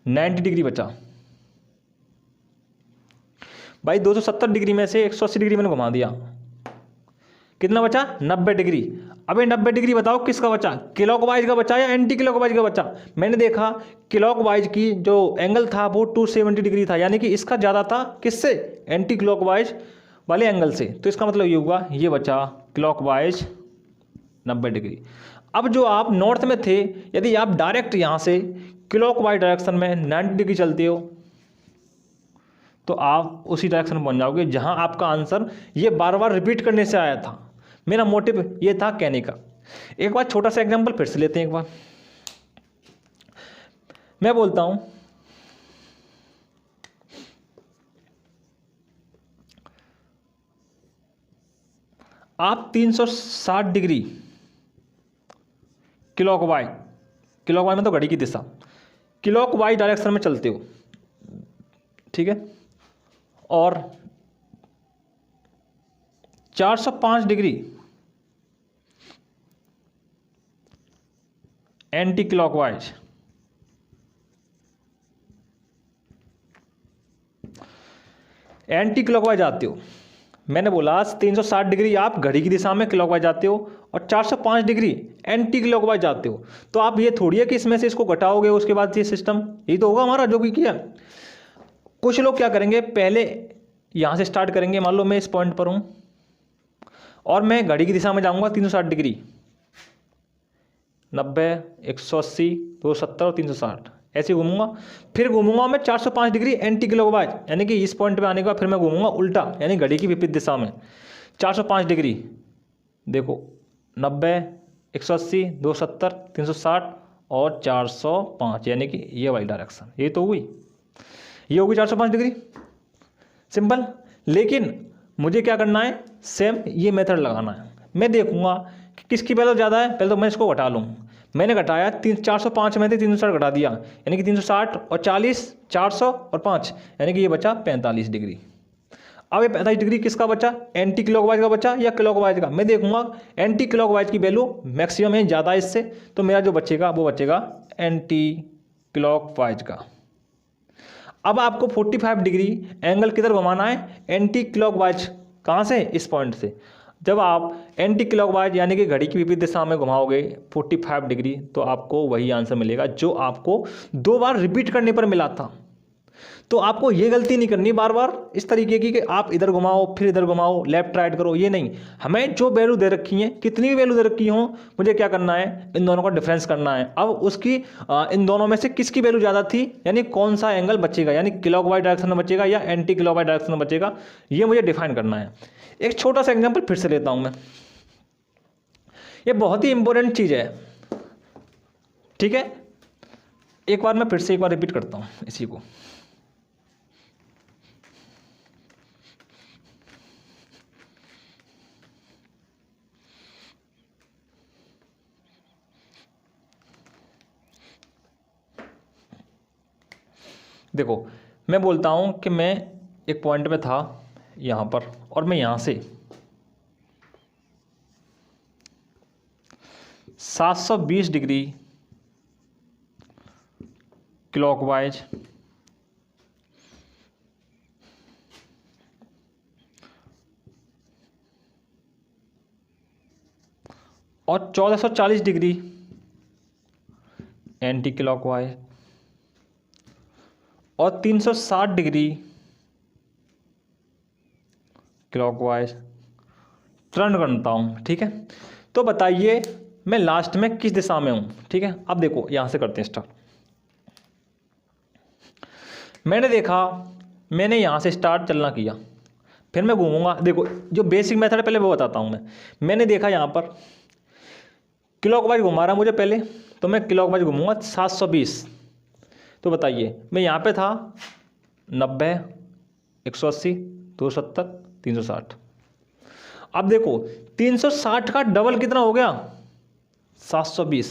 90 डिग्री बचा। भाई 270 डिग्री में से 180 डिग्री मैंने घुमा दिया, कितना बचा? 90 डिग्री। अब ये 90 डिग्री बताओ किसका बचा? क्लॉकवाइज का बचा या एंटी क्लॉकवाइज का बचा? मैंने देखा क्लॉकवाइज की जो एंगल था वो 270 डिग्री था, यानी कि इसका ज़्यादा था किससे? एंटी क्लॉकवाइज वाले एंगल से। तो इसका मतलब ये हुआ ये बचा क्लॉकवाइज 90 डिग्री। अब जो आप नॉर्थ में थे, यदि आप डायरेक्ट यहाँ से क्लॉकवाइज डायरेक्शन में 90 डिग्री चलते हो तो आप उसी डायरेक्शन में पहुँच जाओगे जहाँ आपका आंसर ये बार बार रिपीट करने से आया था। मेरा मोटिव ये था कहने का। एक बार छोटा सा एग्जांपल फिर से लेते हैं। एक बार मैं बोलता हूं आप 360 डिग्री क्लॉकवाइज, क्लॉकवाइज मतलब घड़ी की दिशा, क्लॉकवाइज डायरेक्शन में चलते हो, ठीक है, और 405 degree anti clockwise, anti clockwise आते हो। मैंने बोला 360 डिग्री आप घड़ी की दिशा में क्लॉकवाइज जाते हो और 405 डिग्री एंटी क्लॉकवाइज जाते हो। तो आप ये थोड़ी है कि इसमें से इसको घटाओगे उसके बाद ये सिस्टम, यही तो होगा हमारा जो भी किया। कुछ लोग क्या करेंगे, पहले यहाँ से स्टार्ट करेंगे, मान लो मैं इस पॉइंट पर हूँ और मैं घड़ी की दिशा में जाऊँगा 360 डिग्री, 90, 180, 270 और 360, ऐसे घूमूंगा। फिर घूमूंगा मैं 405 डिग्री एंटी क्लॉकवाइज, यानी कि इस पॉइंट पे आने के बाद फिर मैं घूमूंगा उल्टा, यानी घड़ी की विपरीत दिशा में 405 डिग्री। देखो 90, 180, 270, 360 और 405, यानी कि ये वाली डायरेक्शन, ये तो हुई, ये होगी 405 डिग्री, सिंपल। लेकिन मुझे क्या करना है, सेम ये मेथड लगाना है। मैं देखूंगा कि किसकी वैल्यू ज़्यादा है, पहले तो मैं इसको घटा लूँ। मैंने घटाया 405 में से 360 घटा दिया, यानी कि 360 और 40, 400 और 5, यानी कि ये बचा 45 डिग्री। अब ये 45 डिग्री किसका बचा, एंटी क्लॉकवाइज का बचा या क्लॉकवाइज का। मैं देखूंगा एंटी क्लॉकवाइज की वैल्यू मैक्सिमम है, ज़्यादा है इससे, तो मेरा जो बचेगा वो बचेगा एंटी क्लॉकवाइज का। अब आपको 45 डिग्री एंगल किधर घुमाना है, एंटी क्लॉकवाइज। कहाँ से, इस पॉइंट से। जब आप एंटी क्लॉकवाइज यानी कि घड़ी की विपरीत दिशा में घुमाओगे 45 डिग्री, तो आपको वही आंसर मिलेगा जो आपको 2 बार रिपीट करने पर मिला था। तो आपको ये गलती नहीं करनी बार बार इस तरीके की कि आप इधर घुमाओ फिर इधर घुमाओ, लेफ्ट राइट करो, ये नहीं। हमें जो वैल्यू दे रखी है, कितनी भी वैल्यू दे रखी हो, मुझे क्या करना है, इन दोनों का डिफरेंस करना है। अब उसकी इन दोनों में से किसकी वैल्यू ज़्यादा थी, यानी कौन सा एंगल बचेगा, यानी क्लॉकवाइज डायरेक्शन में बचेगा या एंटी क्लॉकवाइज डायरेक्शन में बचेगा, ये मुझे डिफाइन करना है। एक छोटा सा एग्जाम्पल फिर से लेता हूँ मैं, ये बहुत ही इंपॉर्टेंट चीज़ है, ठीक है। एक बार मैं फिर से एक बार रिपीट करता हूँ इसी को। देखो मैं बोलता हूँ कि मैं एक पॉइंट में था यहाँ पर, और मैं यहाँ से 720 डिग्री क्लॉकवाइज और 1440 डिग्री एंटी क्लॉकवाइज और 360 डिग्री क्लॉकवाइज टर्न करता हूँ, ठीक है। तो बताइए मैं लास्ट में किस दिशा में हूँ, ठीक है। अब देखो यहाँ से करते हैं स्टार्ट। मैंने देखा, मैंने यहाँ से स्टार्ट चलना किया, फिर मैं घूमूंगा। देखो जो बेसिक मेथड है पहले वो बताता हूँ मैं। मैंने देखा यहाँ पर क्लॉकवाइज घुमा रहा मुझे पहले, तो मैं क्लॉकवाइज घूमूंगा 720। तो बताइए मैं यहाँ पे था 90, 180, 270, 360। अब देखो 360 का डबल कितना हो गया, 720।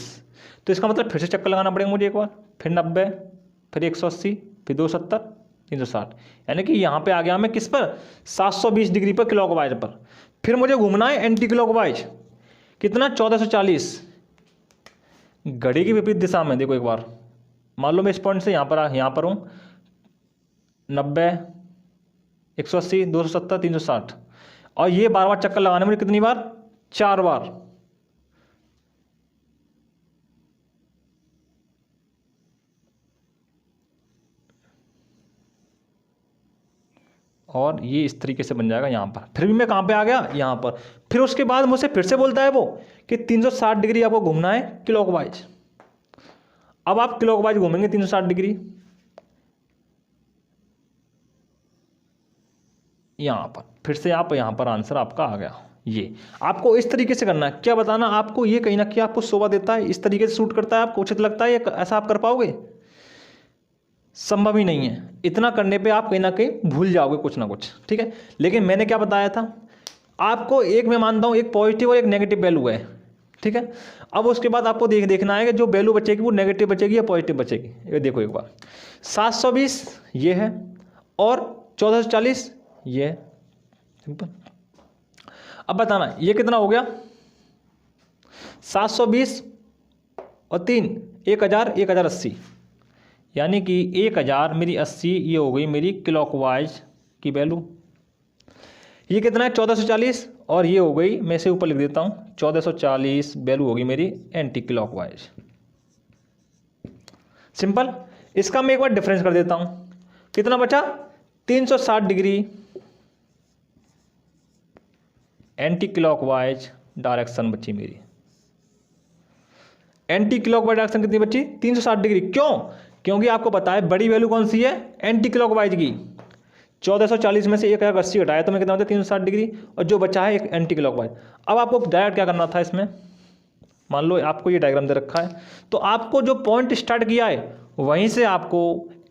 तो इसका मतलब फिर से चक्कर लगाना पड़ेगा मुझे एक बार, फिर 90, फिर 180, फिर 270, 360, यानी कि यहाँ पे आ गया मैं किस पर, 720 डिग्री पर क्लॉकवाइज पर। फिर मुझे घूमना है एंटी क्लॉकवाइज, कितना, 1440 घड़ी की विपरीत दिशा में। देखो एक बार मान लो मैं इस पॉइंट से यहाँ पर हूँ, 90, 180, 270, 360, और ये बार बार चक्कर लगाने मुझे कितनी बार, 4 बार। और ये इस तरीके से बन जाएगा यहाँ पर। फिर भी मैं कहाँ पे आ गया, यहाँ पर। फिर उसके बाद मुझसे फिर से बोलता है वो कि 360 डिग्री आपको घूमना है क्लॉकवाइज। अब आप क्लॉकवाइज घूमेंगे 360 डिग्री यहाँ पर, फिर से आप यहाँ पर आंसर आपका आ गया। ये आपको इस तरीके से करना है। क्या बताना आपको, ये कहीं ना कहीं आपको शोभा देता है, इस तरीके से शूट करता है, आपको उचित लगता है, ये ऐसा आप कर पाओगे, संभव ही नहीं है। इतना करने पे आप कहीं ना कहीं भूल जाओगे कुछ ना कुछ, ठीक है। लेकिन मैंने क्या बताया था, आपको एक मैं मानता हूँ एक पॉजिटिव और एक नेगेटिव वैल्यू है, ठीक है। अब उसके बाद आपको देखना है कि जो वैल्यू बचेगी वो नेगेटिव बचेगी या पॉजिटिव बचेगी। ये देखो एक बार 720 ये है और 1440 ये है, सिंपल। अब बताना ये कितना हो गया, 720 और 3 1000 1080, यानी कि 1000 मेरी 80, ये हो गई मेरी क्लॉकवाइज की वैल्यू। ये कितना है 1440 और ये हो गई, मैं इसे ऊपर लिख देता हूँ 1440 वैल्यू होगी मेरी एंटी क्लॉकवाइज, सिंपल। इसका मैं एक बार डिफरेंस कर देता हूँ, कितना बचा 360 डिग्री एंटी क्लॉकवाइज डायरेक्शन बची मेरी। एंटी क्लॉकवाइज डायरेक्शन कितनी बची 360 डिग्री, क्यों? क्योंकि आपको पता है बड़ी वैल्यू कौन सी है एंटी क्लॉकवाइज की, 1440 में से 1080 घटाया तो मैं कितना होता है 360 डिग्री, और जो बचा है एक एंटी क्लॉकवाइज। अब आपको डायरेक्ट क्या करना था इसमें, मान लो आपको ये डायग्राम दे रखा है, तो आपको जो पॉइंट स्टार्ट किया है वहीं से आपको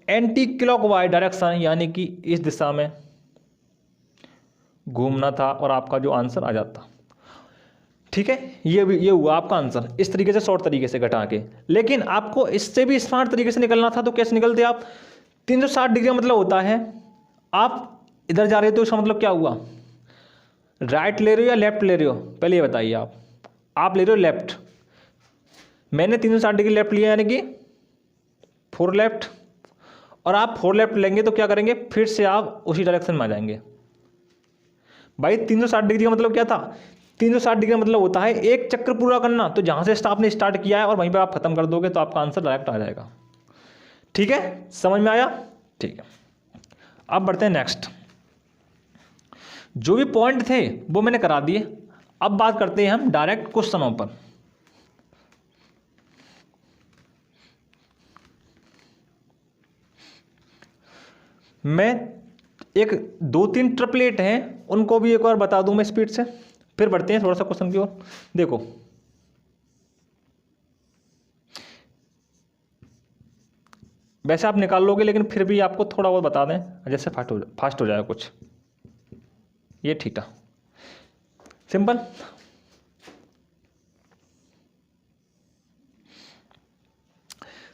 एंटी क्लॉकवाइज डायरेक्शन यानी कि इस दिशा में घूमना था और आपका जो आंसर आ जाता, ठीक है। ये हुआ आपका आंसर, इस तरीके से शॉर्ट तरीके से घटा के। लेकिन आपको इससे भी स्मार्ट तरीके से निकलना था, तो कैसे निकलते आप, 360 डिग्री का मतलब होता है आप इधर जा रहे हो तो इसका मतलब क्या हुआ, राइट ले रहे हो या लेफ्ट ले रहे हो, पहले ये बताइए। आप ले रहे हो लेफ्ट, मैंने 360 डिग्री लेफ्ट लिया यानी कि 4 लेफ्ट, और आप 4 लेफ्ट लेंगे तो क्या करेंगे, फिर से आप उसी डायरेक्शन में आ जाएंगे। भाई 360 डिग्री का मतलब क्या था, 360 डिग्री का मतलब होता है एक चक्कर पूरा करना, तो जहां से आपने स्टार्ट किया है और वहीं पे आप खत्म कर दोगे तो आपका आंसर डायरेक्ट आ जाएगा, ठीक है। समझ में आया, ठीक है। अब बढ़ते हैं नेक्स्ट, जो भी पॉइंट थे वो मैंने करा दिए। अब बात करते हैं हम डायरेक्ट क्वेश्चनों पर। मैं एक 2-3 ट्रिपलेट हैं उनको भी एक बार बता दूं मैं स्पीड से, फिर बढ़ते हैं थोड़ा सा क्वेश्चन की ओर। देखो वैसे आप निकाल लोगे, लेकिन फिर भी आपको थोड़ा बहुत बता दें जैसे फास्ट हो जाए कुछ। ये ठीक है, सिंपल।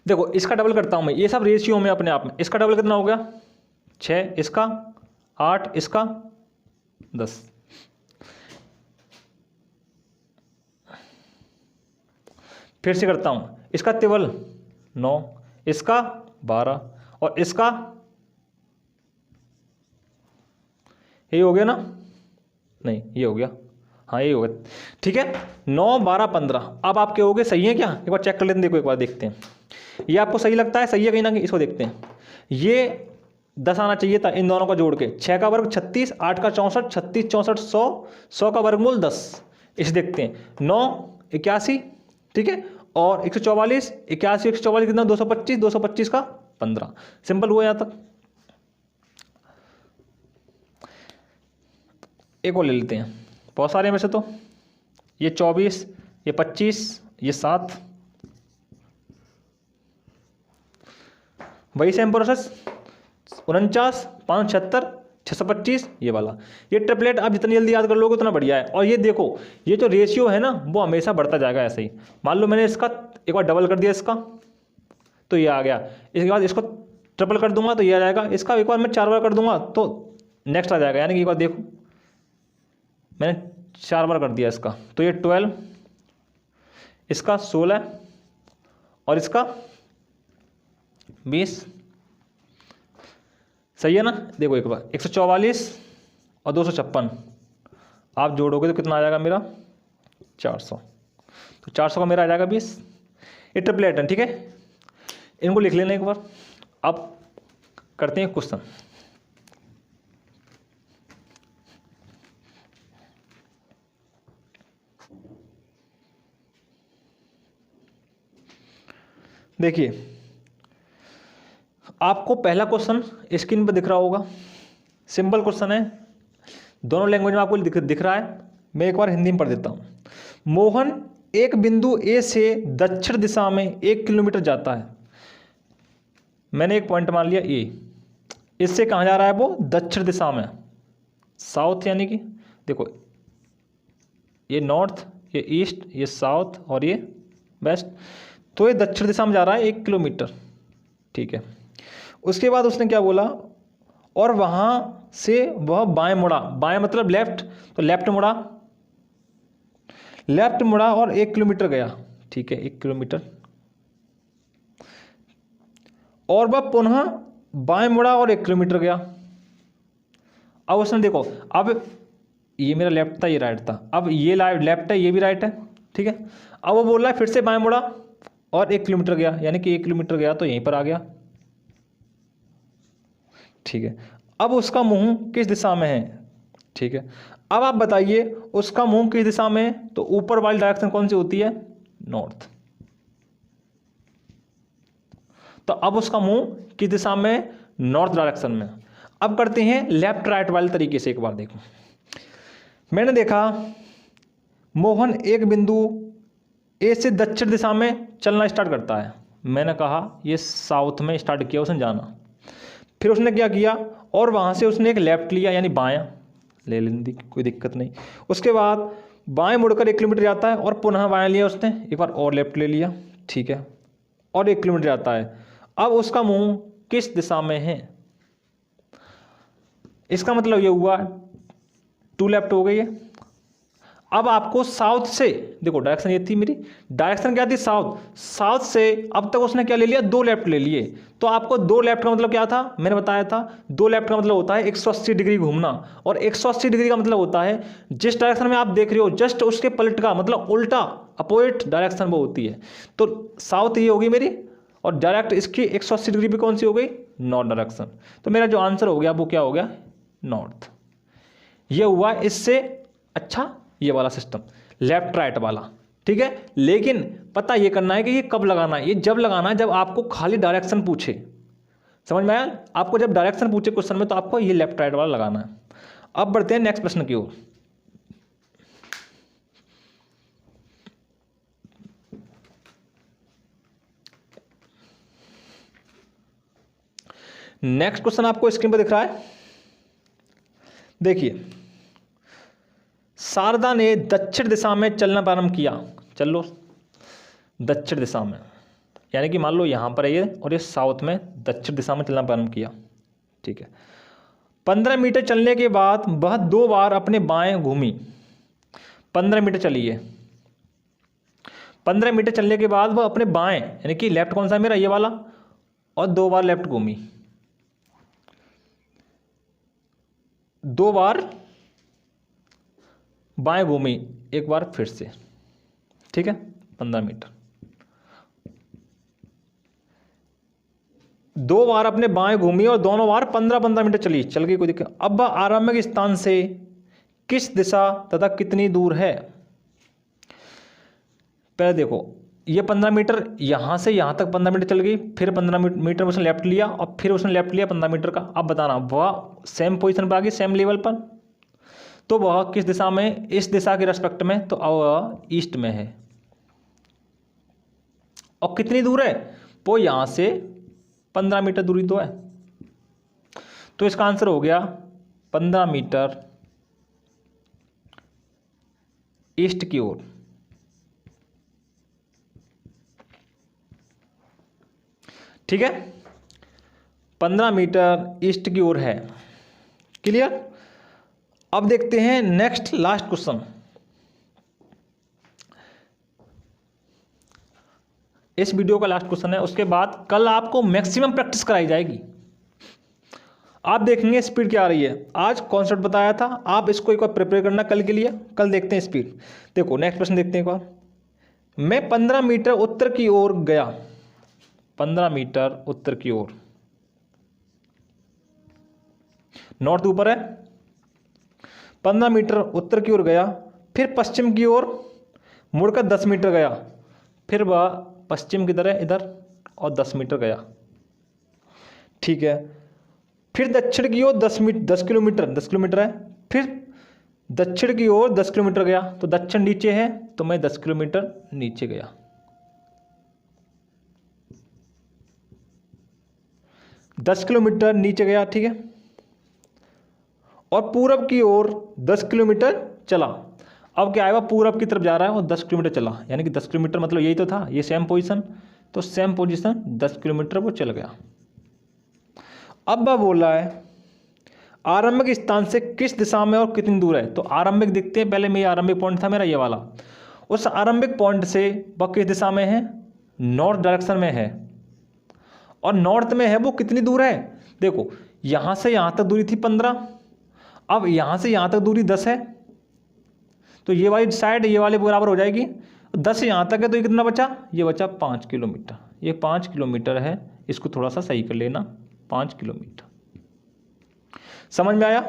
देखो इसका डबल करता हूं मैं, ये सब रेशियो में अपने आप में। इसका डबल कितना हो गया 6, इसका 8, इसका 10। फिर से करता हूं, इसका टेबल 9, इसका 12 और इसका ये हो गया ना, नहीं ये हो गया, हाँ ये हो गया, ठीक है। 9, 12, 15। अब आपके हो गए, सही है क्या, एक बार चेक कर लेते हैं, देखो एक बार देखते हैं ये आपको सही लगता है, सही है कहीं ना कहीं, इसको देखते हैं। ये 10 आना चाहिए था इन दोनों को जोड़ के, 6 का वर्ग 36, 8 का 64, 36 64 100, 100 का वर्गमूल 10। इसे देखते हैं 9 81, ठीक है, और 144, 81 144 कितना 225, 225 का 15। सिंपल हुआ यहाँ तक। एक और ले लेते हैं, बहुत सारे हैं वैसे तो, ये 24, ये 25, ये 7, वही सेम प्रोसेस 49, 576, 625, ये वाला। ये ट्रिपलेट आप जितनी जल्दी याद कर लोगे उतना बढ़िया है। और ये देखो ये जो रेशियो है ना वो हमेशा बढ़ता जाएगा ऐसे ही। मान लो मैंने इसका एक बार डबल कर दिया इसका, तो ये आ गया, इसके बाद इसको ट्रिपल कर दूंगा तो ये आ जाएगा, इसका एक बार मैं 4 बार कर दूंगा तो नेक्स्ट आ जाएगा। यानी कि एक बार देखो मैंने 4 बार कर दिया इसका, तो ये 12, इसका 16 और इसका 20, सही है ना। देखो एक बार 144 और 256 आप जोड़ोगे तो कितना आ जाएगा मेरा 400, तो 400 का मेरा आ जाएगा 20। ये ट्रिपलेट है, ठीक है, इनको लिख लेना एक बार। अब करते हैं क्वेश्चन। देखिए आपको पहला क्वेश्चन स्क्रीन पर दिख रहा होगा, सिंपल क्वेश्चन है, दोनों लैंग्वेज में आपको दिख रहा है। मैं एक बार हिंदी में पढ़ देता हूँ। मोहन एक बिंदु ए से दक्षिण दिशा में 1 किलोमीटर जाता है। मैंने एक पॉइंट मान लिया ए, इससे कहाँ जा रहा है वो दक्षिण दिशा में, साउथ, यानी कि देखो ये नॉर्थ, ये ईस्ट, ये साउथ और ये वेस्ट। तो ये दक्षिण दिशा में जा रहा है 1 किलोमीटर, ठीक है। उसके बाद उसने क्या बोला, और वहाँ से वह बाएं मुड़ा, बाएं मतलब लेफ्ट, तो लेफ्ट मुड़ा और 1 किलोमीटर गया, ठीक है, 1 किलोमीटर। और वह पुनः बाएं मुड़ा और 1 किलोमीटर गया। अब उसने देखो, अब ये मेरा लेफ्ट था, ये राइट था, अब ये लेफ्ट है, ये भी राइट है, ठीक है। अब वो बोल रहा है फिर से बाएं मुड़ा और 1 किलोमीटर गया, यानी कि 1 किलोमीटर गया तो यहीं पर आ गया, ठीक है। अब उसका मुंह किस दिशा में है, ठीक है। अब आप बताइए उसका मुंह किस दिशा में है, तो ऊपर वाली डायरेक्शन कौन सी होती है, नॉर्थ। तो अब उसका मुंह किस दिशा में, नॉर्थ डायरेक्शन में। अब करते हैं लेफ्ट राइट वाले तरीके से, एक बार देखो। मैंने देखा मोहन एक बिंदु ए से दक्षिण दिशा में चलना स्टार्ट करता है। मैंने कहा ये साउथ में स्टार्ट किया उसने जाना। फिर उसने क्या किया, और वहाँ से उसने एक लेफ्ट लिया, यानी बायां ले लेने दी, कोई दिक्कत नहीं। उसके बाद बाएं मुड़कर 1 किलोमीटर जाता है और पुनः बायां लिया उसने, एक बार और लेफ्ट ले लिया, ठीक है, और 1 किलोमीटर जाता है। अब उसका मुंह किस दिशा में है, इसका मतलब ये हुआ 2 लेफ्ट हो गई है। अब आपको साउथ से देखो, डायरेक्शन ये थी मेरी, डायरेक्शन क्या थी, साउथ से अब तक उसने क्या ले लिया, 2 लेफ्ट ले लिए। तो आपको 2 लेफ्ट का मतलब क्या था, मैंने बताया था 2 लेफ्ट का मतलब होता है 180 डिग्री घूमना, और 180 डिग्री का मतलब होता है जिस डायरेक्शन में आप देख रहे हो जस्ट उसके पलट का मतलब उल्टा, अपोजिट डायरेक्शन वो होती है। तो साउथ ये होगी मेरी, और डायरेक्ट इसकी 180 डिग्री भी कौन सी हो गई, नॉर्थ डायरेक्शन। तो मेरा जो आंसर हो गया वो क्या हो गया, नॉर्थ। ये हुआ इससे अच्छा ये वाला सिस्टम, लेफ्ट राइट वाला, ठीक है। लेकिन पता ये करना है कि ये कब लगाना है, ये जब लगाना है जब आपको खाली डायरेक्शन पूछे, समझ में आया। आपको जब डायरेक्शन पूछे क्वेश्चन में तो आपको ये लेफ्ट राइट वाला लगाना है। अब बढ़ते हैं नेक्स्ट प्रश्न की ओर। नेक्स्ट क्वेश्चन आपको स्क्रीन पर दिख रहा है, देखिए। शारदा ने दक्षिण दिशा में चलना प्रारंभ किया, चलो दक्षिण दिशा में, यानी कि मान लो यहाँ पर है ये, और ये साउथ में दक्षिण दिशा में चलना प्रारंभ किया, ठीक है। 15 मीटर चलने के बाद वह 2 बार अपने बाएं घूमी। 15 मीटर चली है, 15 मीटर चलने के बाद वह अपने बाएं, यानी कि लेफ्ट कौन सा है मेरा, ये वाला, और 2 बार लेफ्ट घूमी, 2 बार बाएं घूमी, एक बार फिर से, ठीक है। 15 मीटर, 2 बार अपने बाएं घूमी और दोनों बार 15-15 मीटर चली, चल गई, कोई दिक्कत। अब वह आरंभिक स्थान से किस दिशा तथा कितनी दूर है। पहले देखो, ये 15 मीटर यहाँ से यहाँ तक 15 मीटर चल गई, फिर 15 मीटर उसने लेफ्ट लिया, और फिर उसने लेफ्ट लिया 15 मीटर का। अब बताना वह सेम पोजीशन पर आ गई, सेम लेवल पर, तो वह किस दिशा में, इस दिशा के रेस्पेक्ट में, तो वह ईस्ट में है। और कितनी दूर है, वो यहाँ से 15 मीटर दूरी तो है। तो इसका आंसर हो गया 15 मीटर ईस्ट की ओर, ठीक है। 15 मीटर ईस्ट की ओर है, क्लियर। अब देखते हैं नेक्स्ट लास्ट क्वेश्चन। इस वीडियो का लास्ट क्वेश्चन है, उसके बाद कल आपको मैक्सिमम प्रैक्टिस कराई जाएगी। आप देखेंगे स्पीड क्या आ रही है, आज कॉन्सेप्ट बताया था, आप इसको एक बार प्रिपेयर करना कल के लिए, कल देखते हैं स्पीड। देखो नेक्स्ट प्रश्न देखते हैं एक बार। मैं 15 मीटर उत्तर की ओर गया, 15 मीटर उत्तर की ओर, नॉर्थ ऊपर है, 15 मीटर उत्तर की ओर गया, फिर पश्चिम की ओर मुड़कर 10 मीटर गया, फिर वह पश्चिम की तरह इधर और 10 मीटर गया, ठीक है। फिर दक्षिण की ओर 10 किलोमीटर है, फिर दक्षिण की ओर 10 किलोमीटर गया, तो दक्षिण नीचे है तो मैं 10 किलोमीटर नीचे गया, 10 किलोमीटर नीचे गया, ठीक है। और पूरब की ओर 10 किलोमीटर चला। अब क्या आएगा, पूरब की तरफ जा रहा है और 10 किलोमीटर चला, यानी कि 10 किलोमीटर मतलब यही तो था, ये सेम पोजीशन, तो सेम पोजीशन 10 किलोमीटर वो चल गया। अब वह बोल रहा है आरंभिक स्थान से किस दिशा में और कितनी दूर है। तो आरंभिक दिखते हैं, पहले मेरा आरंभिक पॉइंट था मेरा ये वाला, उस आरंभिक पॉइंट से वह किस दिशा में है, नॉर्थ डायरेक्शन में है, और नॉर्थ में है वो कितनी दूर है, देखो यहाँ से यहाँ तक दूरी थी 15, अब यहाँ से यहाँ तक दूरी 10 है, तो ये वाली साइड ये वाले बराबर हो जाएगी, 10 से यहाँ तक है तो ये कितना बचा, ये बचा 5 किलोमीटर, ये 5 किलोमीटर है, इसको थोड़ा सा सही कर लेना, 5 किलोमीटर। समझ में आया?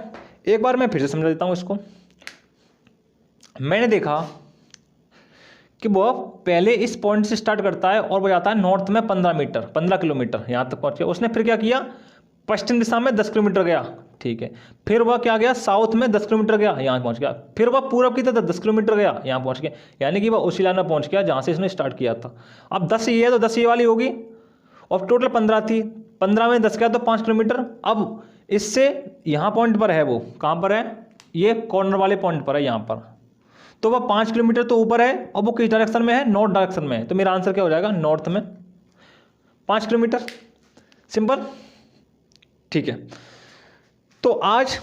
एक बार मैं फिर से समझा देता हूँ इसको। मैंने देखा कि वो पहले इस पॉइंट से स्टार्ट करता है और वो जाता है नॉर्थ में 15 किलोमीटर यहाँ तक पहुँच गया। उसने फिर क्या किया, पश्चिम दिशा में 10 किलोमीटर गया, ठीक है, फिर वह क्या गया, साउथ में 10 किलोमीटर गया, यहाँ पहुँच गया, फिर वह पूरब की तरफ 10 किलोमीटर गया, यहाँ पहुँच गया, यानी कि वह उसी लाइन में पहुँच गया जहाँ से इसने स्टार्ट किया था। अब 10 ये है तो 10 ये वाली होगी, और टोटल 15 थी, 15 में 10 गया तो 5 किलोमीटर। अब इससे यहाँ पॉइंट पर है, वो कहाँ पर है, ये कॉर्नर वाले पॉइंट पर है यहाँ पर, तो वह 5 किलोमीटर तो ऊपर है, और वो किस डायरेक्शन में है, नॉर्थ डायरेक्शन में है, तो मेरा आंसर क्या हो जाएगा, नॉर्थ में 5 किलोमीटर। सिंपल, ठीक है। तो आज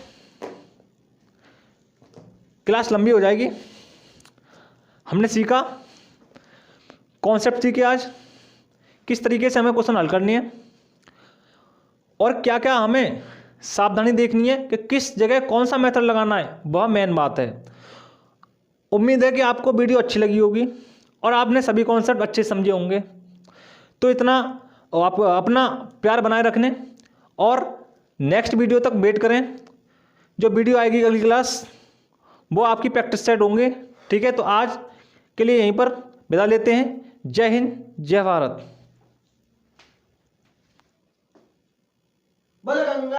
क्लास लंबी हो जाएगी, हमने सीखा, कॉन्सेप्ट सीखे आज, किस तरीके से हमें क्वेश्चन हल करनी है, और क्या क्या हमें सावधानी देखनी है कि किस जगह कौन सा मेथड लगाना है, वह मेन बात है। उम्मीद है कि आपको वीडियो अच्छी लगी होगी और आपने सभी कॉन्सेप्ट अच्छे समझे होंगे। तो इतना आप अपना प्यार बनाए रखने और नेक्स्ट वीडियो तक वेट करें। जो वीडियो आएगी अगली क्लास वो आपकी प्रैक्टिस सेट होंगे, ठीक है। तो आज के लिए यहीं पर विदा लेते हैं। जय हिंद, जय भारत।